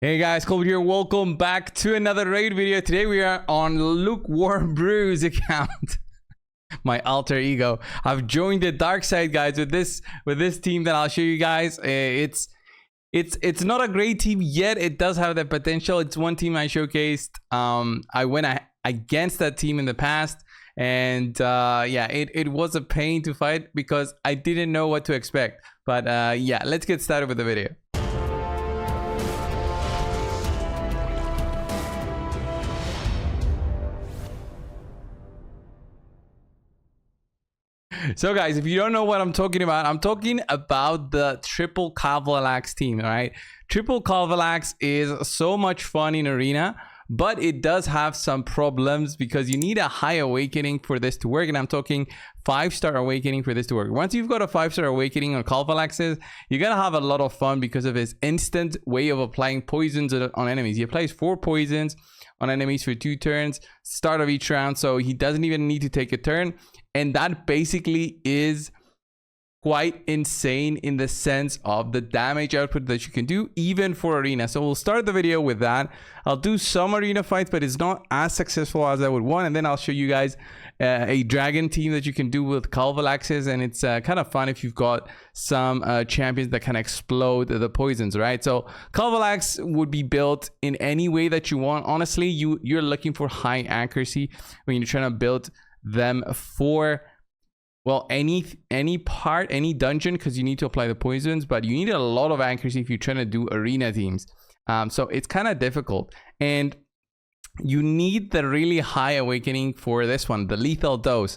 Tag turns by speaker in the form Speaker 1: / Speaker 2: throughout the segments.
Speaker 1: Hey guys, Cold here. Welcome back to another raid video. Today we are on Lukewarm Brew's account. My alter ego. I've joined the dark side, guys, with this team that I'll show you guys. It's not a great team yet. It does have the potential. It's one team I showcased. I went against that team in the past, and yeah, it was a pain to fight because I didn't know what to expect. But yeah, let's get started with the video. So guys, if you don't know what I'm talking about the triple Kalvalax team, all right? Triple Kalvalax is so much fun in arena, but it does have some problems because you need a high awakening for this to work. And I'm talking 5-star awakening for this to work. Once you've got a 5-star awakening on Kalvalaxes, you're gonna have a lot of fun because of his instant way of applying poisons on enemies. He applies 4 poisons on enemies for 2 turns, start of each round, so he doesn't even need to take a turn. And that basically is quite insane in the sense of the damage output that you can do even for arena. So we'll start the video with that. I'll do some arena fights, but it's not as successful as I would want. And then I'll show you guys a dragon team that you can do with Kalvalaxes, and it's kind of fun if you've got some champions that can explode the poisons, right? So Kalvalax would be built in any way that you want. Honestly, you're looking for high accuracy when you're trying to build them for, well, any dungeon, because you need to apply the poisons, but you need a lot of accuracy if you're trying to do arena teams. So it's kind of difficult, and you need the really high awakening for this one, the lethal dose.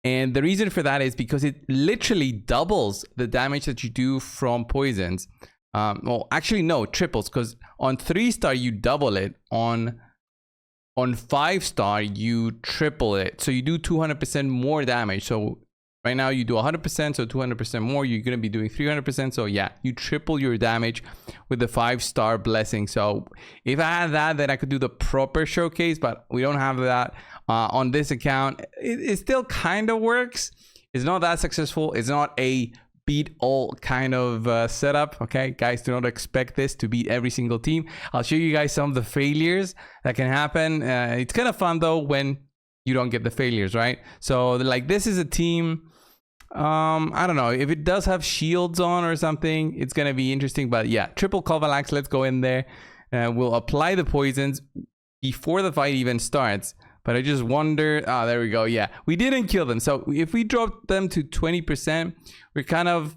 Speaker 1: And the reason for that is because it literally doubles the damage that you do from poisons. Well, actually no, triples, because on 3-star you double it, on 5-star you triple it, so you do 200% more damage. So right now you do 100%, so 200% more, you're going to be doing 300%. So yeah, you triple your damage with the 5-star blessing. So if I had that, then I could do the proper showcase, but we don't have that on this account. It still kind of works. It's not that successful. It's not a beat all kind of setup. Okay, guys, do not expect this to beat every single team. I'll show you guys some of the failures that can happen. It's kind of fun though when you don't get the failures, right? So like, this is a team, I don't know if it does have shields on or something, it's gonna be interesting. But yeah, triple Kalvalax, let's go in there. We'll apply the poisons before the fight even starts. But I just wonder, there we go. Yeah, we didn't kill them. So if we drop them to 20%, we're kind of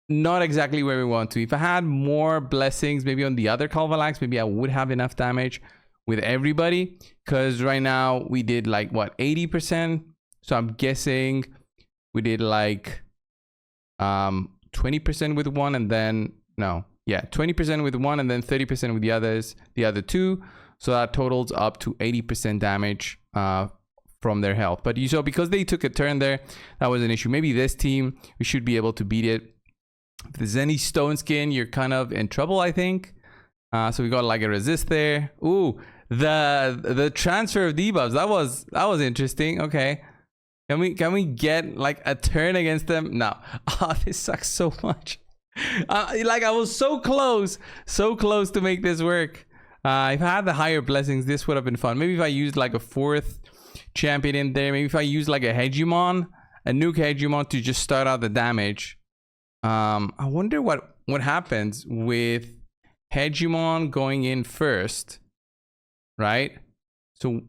Speaker 1: not exactly where we want to. If I had more blessings, maybe on the other Kalvalax, maybe I would have enough damage with everybody. Because right now we did like, what, 80%? So I'm guessing we did like 20% with one, and then, no. Yeah, 20% with one, and then 30% with the other two. So that totals up to 80% damage from their health. But you saw, because they took a turn there, that was an issue. Maybe this team, we should be able to beat it. If there's any stone skin, you're kind of in trouble, I think. So we got like a resist there. Ooh, the transfer of debuffs. That was interesting. Okay. Can we get like a turn against them? No. Oh, this sucks so much. Like, I was so close to make this work. If I had the higher blessings, this would have been fun. Maybe if I used like a 4th champion in there. Maybe if I used like a Hegemon, a nuke Hegemon to just start out the damage. I wonder what happens with Hegemon going in first, right? So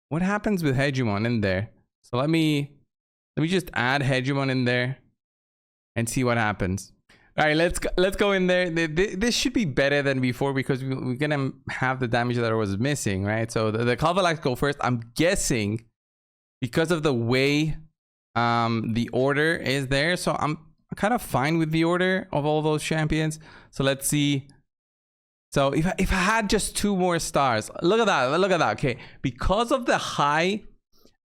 Speaker 1: what happens with Hegemon in there? So let me just add Hegemon in there and see what happens. All right, let's go in there. This should be better than before because we're gonna have the damage that I was missing, right? So the Kalvalax go first. I'm guessing because of the way the order is there. So I'm kind of fine with the order of all those champions. So let's see. So if I had just 2 more stars, look at that. Okay, because of the high,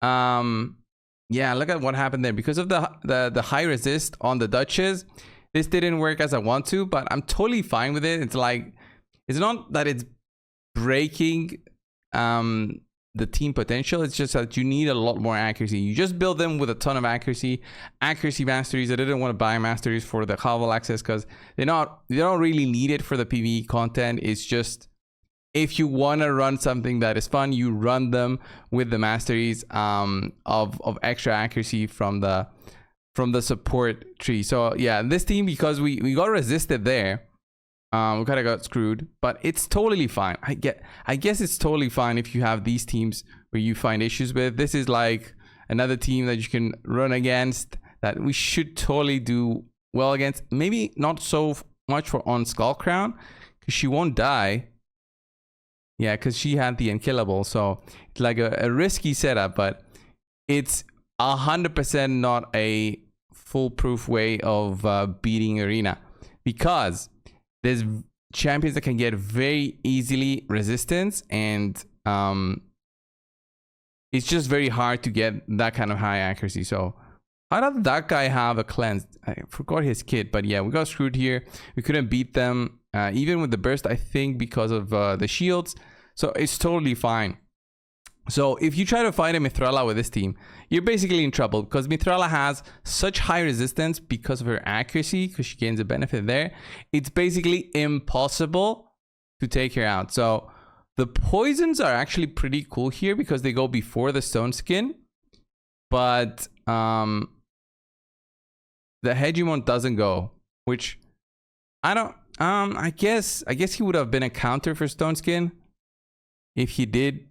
Speaker 1: yeah, look at what happened there. Because of the high resist on the Duchess, this didn't work as I want to, but I'm totally fine with it. It's like, it's not that it's breaking the team potential. It's just that you need a lot more accuracy. You just build them with a ton of accuracy masteries. I didn't want to buy masteries for the Kalvalaxes because they don't really need it for the PvE content. It's just if you want to run something that is fun, you run them with the masteries of extra accuracy from the support tree. So yeah, this team, because we got resisted there, we kind of got screwed, but it's totally fine. I guess it's totally fine if you have these teams where you find issues with. This is like another team that you can run against that we should totally do well against. Maybe not so much for on Skull Crown because she won't die. Yeah, because she had the unkillable, so it's like a risky setup, but it's 100% not a foolproof way of beating Arena, because there's champions that can get very easily resistance, and it's just very hard to get that kind of high accuracy. So how did that guy have a cleanse? I forgot his kit, but yeah, we got screwed here. We couldn't beat them even with the burst, I think, because of the shields. So it's totally fine. So if you try to fight a Mithrala with this team, you're basically in trouble, because Mithrala has such high resistance because of her accuracy, because she gains a benefit there. It's basically impossible to take her out. So the poisons are actually pretty cool here because they go before the stone skin, but the Hegemon doesn't go, which I don't. I guess he would have been a counter for stone skin if he did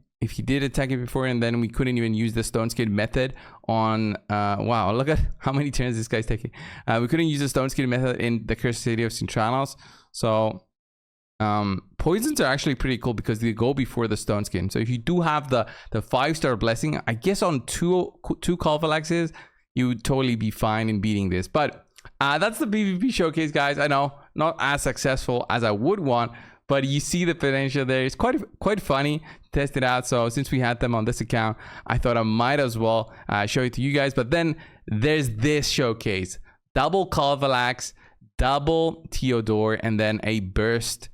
Speaker 1: attack it before, and then we couldn't even use the stone skin method on wow, look at how many turns this guy's taking. We couldn't use the stone skin method in the Cursed City of Cintranos. So poisons are actually pretty cool because they go before the stone skin. So if you do have the 5-star blessing, I guess on two Kalvalaxes, you would totally be fine in beating this. But that's the PvP showcase, guys. I know, not as successful as I would want, but you see the potential there. It's quite funny to test it out. So since we had them on this account, I thought I might as well show it to you guys. But then there's this showcase: double Kalvalax, double Theodore, and then a burst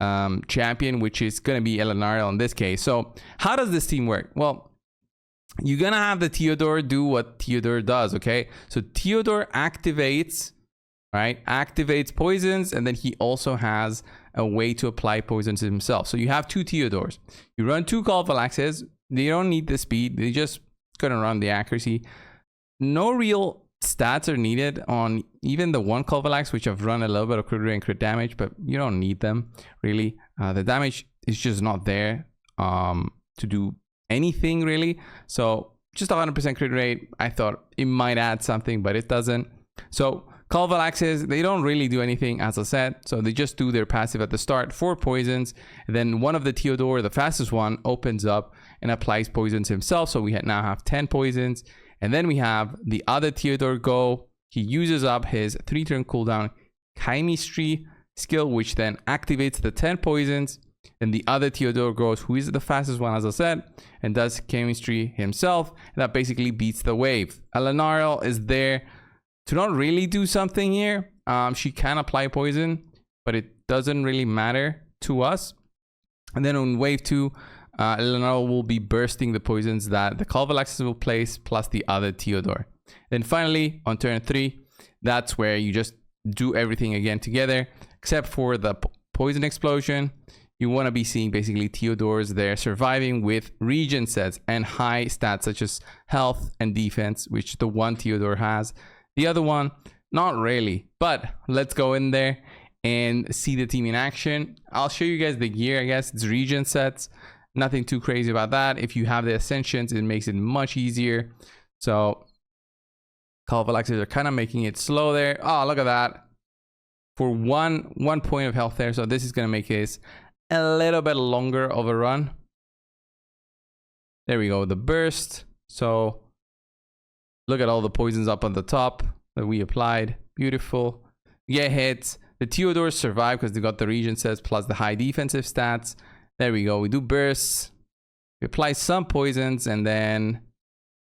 Speaker 1: champion, which is going to be Elenariel in this case. So how does this team work? Well, you're going to have the Theodore do what Theodore does, okay? So Theodore activates, right? Activates poisons, and then he also has a way to apply poisons himself. So you have two Theodores. You run two Kalvalaxes. They don't need the speed. They just gonna run the accuracy. No real stats are needed on even the one Kalvalax, which I've run a little bit of crit rate and crit damage, but you don't need them really. The damage is just not there to do anything really. So just 100% crit rate. I thought it might add something, but it doesn't. So Kalvalaxes, they don't really do anything, as I said. So they just do their passive at the start, 4 poisons. And then one of the Theodore, the fastest one, opens up and applies poisons himself. So we now have 10 poisons. And then we have the other Theodore go. He uses up his 3-turn cooldown chemistry skill, which then activates the 10 poisons. And the other Theodore goes, who is the fastest one, as I said, and does chemistry himself. And that basically beats the wave. Elenariel is there to not really do something here. She can apply poison, but it doesn't really matter to us. And then on wave 2, Elenariel will be bursting the poisons that the Kalvalaxes will place, plus the other Theodore. Then finally, on turn 3, that's where you just do everything again together, except for the poison explosion. You want to be seeing basically Theodores there surviving with regen sets and high stats such as health and defense, which the one Theodore has. The other one, not really, but let's go in there and see the team in action. I'll show you guys the gear. I guess it's regen sets. Nothing too crazy about that. If you have the Ascensions, it makes it much easier. So Kalvalaxes are kind of making it slow there. Oh, look at that. For one point of health there. So this is going to make this a little bit longer of a run. There we go, the burst. So look at all the poisons up on the top that we applied. Beautiful. Get hits. The Theodores survive because they got the regen sets plus the high defensive stats. There we go. We do bursts. We apply some poisons, and then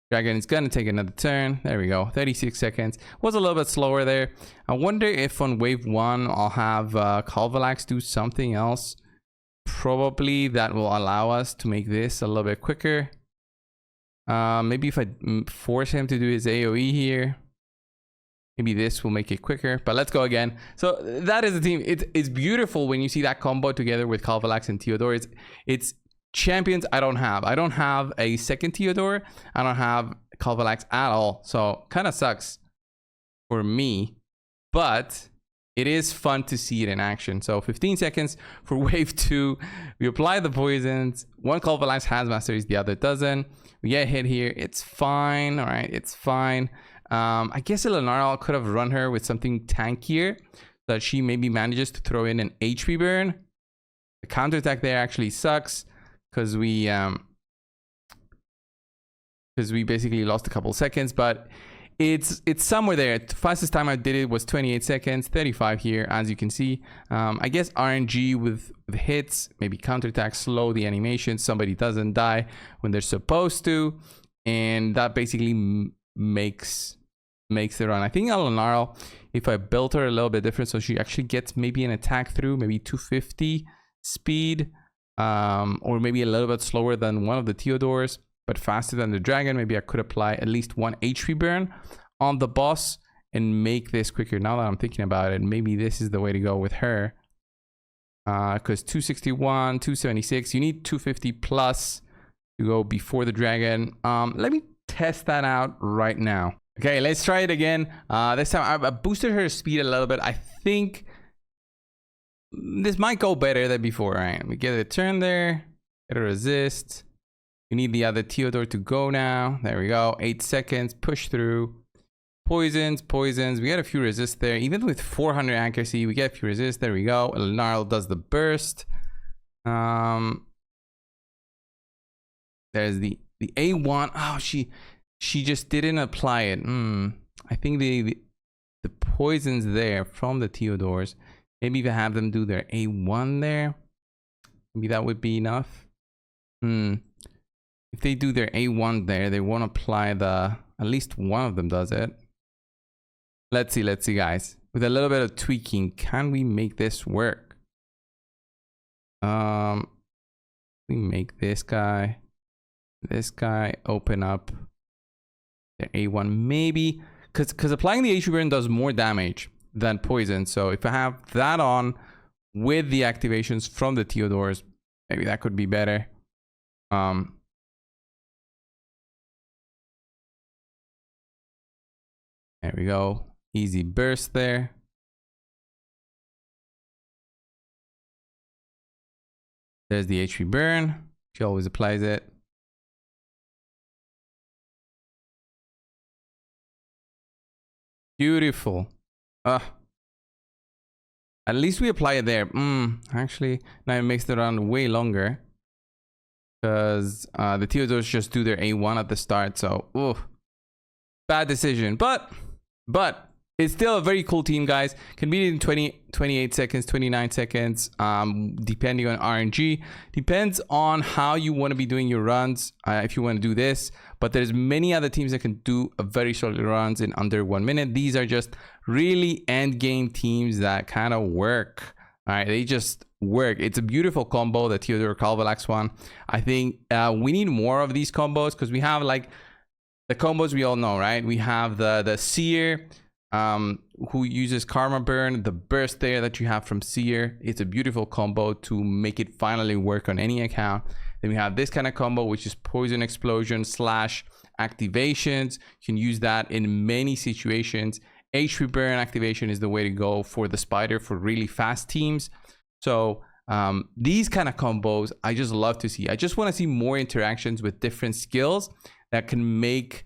Speaker 1: Dragon is going to take another turn. There we go. 36 seconds. Was a little bit slower there. I wonder if on wave 1 I'll have Kalvalax do something else. probably that will allow us to make this a little bit quicker. Maybe if I force him to do his AoE here, maybe this will make it quicker. But let's go again. So that is the team. It's beautiful when you see that combo together with Kalvalax and Theodore. It's champions I don't have a second Theodore. I don't have Kalvalax at all. So kind of sucks for me, but it is fun to see it in action. So 15 seconds for wave 2. We apply the poisons. One Kalvalax has masteries, the other doesn't. We get hit here. It's fine. All right, it's fine. I guess Eleanor could have run her with something tankier so that she maybe manages to throw in an HP burn. The counterattack there actually sucks because we basically lost a couple seconds, but it's somewhere there. The fastest time I did it was 28 seconds, 35 here, as you can see. I guess RNG with hits, maybe counterattack, slow the animation. Somebody doesn't die when they're supposed to, and that basically makes the run. I think Eleanor, if I built her a little bit different, so she actually gets maybe an attack through, maybe 250 speed, or maybe a little bit slower than one of the Theodores, but faster than the dragon. Maybe I could apply at least one HP burn on the boss and make this quicker. Now that I'm thinking about it, maybe this is the way to go with her. Because 261, 276, you need 250 plus to go before the dragon. Let me test that out right now. Okay, let's try it again. This time I boosted her speed a little bit. I think this might go better than before. All right, we get a turn there, get a resist. We need the other Theodore to go now. There we go. 8 seconds. Push through. Poisons. We get a few resists there. Even with 400 accuracy, we get a few resists. There we go. Elnarl does the burst. There's the A1. Oh, she just didn't apply it. I think the poisons there from the Theodores. Maybe if I have them do their A1 there, maybe that would be enough. If they do their A1 there, they won't apply the... At least one of them does it. Let's see, guys. With a little bit of tweaking, can we make this work? We make this guy open up their A1, maybe. Because applying the HP burn does more damage than poison. So if I have that on with the activations from the Theodores, maybe that could be better. There we go. Easy burst there. There's the HP burn. She always applies it. Beautiful. At least we apply it there. Actually, now it makes the run way longer. Because the Theodores just do their A1 at the start. So, bad decision. But it's still a very cool team, guys. Can beat it in 28 seconds, 29 seconds, depending on RNG. Depends on how you want to be doing your runs, if you want to do this. But there's many other teams that can do a very short runs in under 1 minute. These are just really end game teams that kind of work. All right, they just work. It's a beautiful combo, the Theodore Kalvalax one. I think we need more of these combos because we have like the combos we all know, right? We have the Seer, who uses Karma Burn, the burst there that you have from Seer. It's a beautiful combo to make it finally work on any account. Then we have this kind of combo, which is Poison Explosion / activations. You can use that in many situations. HP Burn activation is the way to go for the Spider for really fast teams. So these kind of combos, I just love to see. I just want to see more interactions with different skills that can make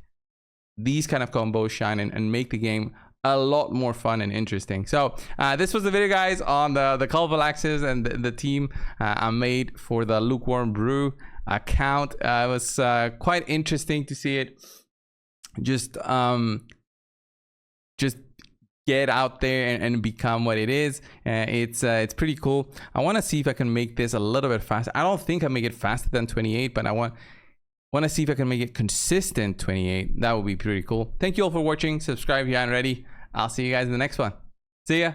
Speaker 1: these kind of combos shine and make the game a lot more fun and interesting. So this was the video, guys, on the Kalvalaxes and the team I made for the Lukewarm Brew account. It was quite interesting to see it just get out there and become what it is. It's pretty cool. I want to see if I can make this a little bit faster. I don't think I make it faster than 28, but I want to see if I can make it consistent 28. That would be pretty cool. Thank you all for watching. Subscribe if you aren't already. I'll see you guys in the next one. See ya.